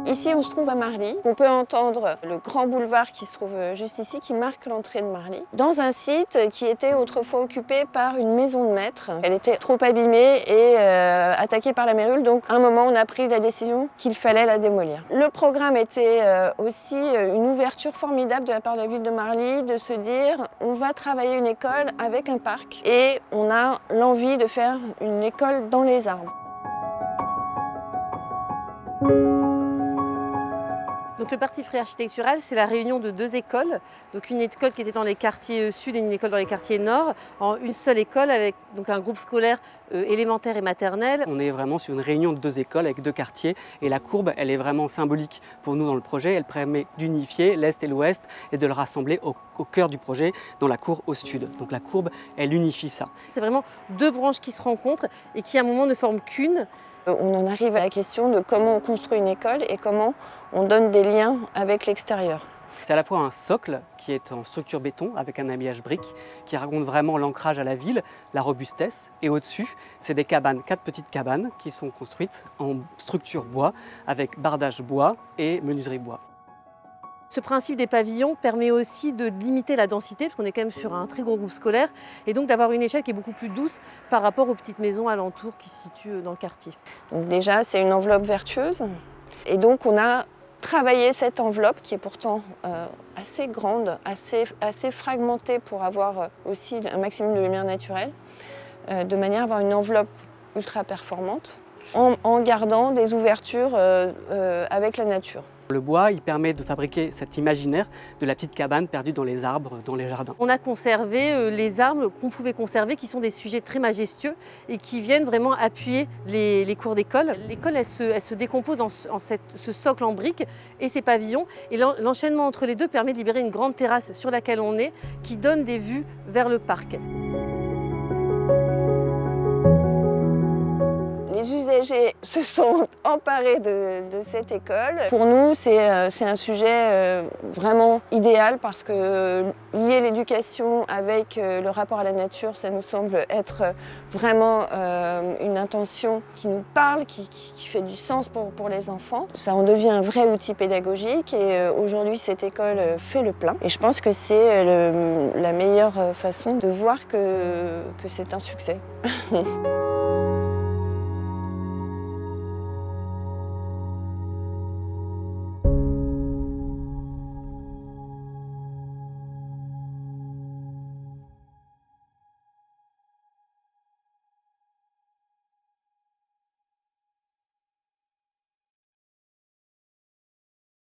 Ici, on se trouve à Marly. On peut entendre le grand boulevard qui se trouve juste ici, qui marque l'entrée de Marly, dans un site qui était autrefois occupé par une maison de maître. Elle était trop abîmée et attaquée par la mérule, donc à un moment, on a pris la décision qu'il fallait la démolir. Le programme était aussi une ouverture formidable de la part de la ville de Marly, de se dire on va travailler une école avec un parc et on a l'envie de faire une école dans les arbres. Donc le parti pris architectural, c'est la réunion de deux écoles. Donc une école qui était dans les quartiers sud et une école dans les quartiers nord, en une seule école avec donc un groupe scolaire élémentaire et maternelle. On est vraiment sur une réunion de deux écoles avec deux quartiers et la courbe, elle est vraiment symbolique pour nous dans le projet. Elle permet d'unifier l'Est et l'Ouest et de le rassembler au cœur du projet, dans la cour au sud. Donc la courbe, elle unifie ça. C'est vraiment deux branches qui se rencontrent et qui à un moment ne forment qu'une. On en arrive à la question de comment on construit une école et comment on donne des liens avec l'extérieur. C'est à la fois un socle qui est en structure béton avec un habillage brique qui raconte vraiment l'ancrage à la ville, la robustesse. Et au-dessus, c'est des cabanes, 4 petites cabanes qui sont construites en structure bois avec bardage bois et menuiserie bois. Ce principe des pavillons permet aussi de limiter la densité, parce qu'on est quand même sur un très gros groupe scolaire, et donc d'avoir une échelle qui est beaucoup plus douce par rapport aux petites maisons alentours qui se situent dans le quartier. Donc déjà, c'est une enveloppe vertueuse. Et donc, on a travaillé cette enveloppe qui est pourtant assez grande, assez fragmentée pour avoir aussi un maximum de lumière naturelle, de manière à avoir une enveloppe ultra performante, en gardant des ouvertures avec la nature. Le bois, il permet de fabriquer cet imaginaire de la petite cabane perdue dans les arbres, dans les jardins. On a conservé les arbres qu'on pouvait conserver, qui sont des sujets très majestueux et qui viennent vraiment appuyer les cours d'école. L'école, elle se décompose en ce socle en briques et ces pavillons. Et l'enchaînement entre les deux permet de libérer une grande terrasse sur laquelle on est, qui donne des vues vers le parc. Les usagers se sont emparés de cette école. Pour nous, c'est un sujet vraiment idéal parce que lier l'éducation avec le rapport à la nature, ça nous semble être vraiment une intention qui nous parle, qui fait du sens pour les enfants. Ça en devient un vrai outil pédagogique et aujourd'hui, cette école fait le plein. Et je pense que c'est la meilleure façon de voir que c'est un succès.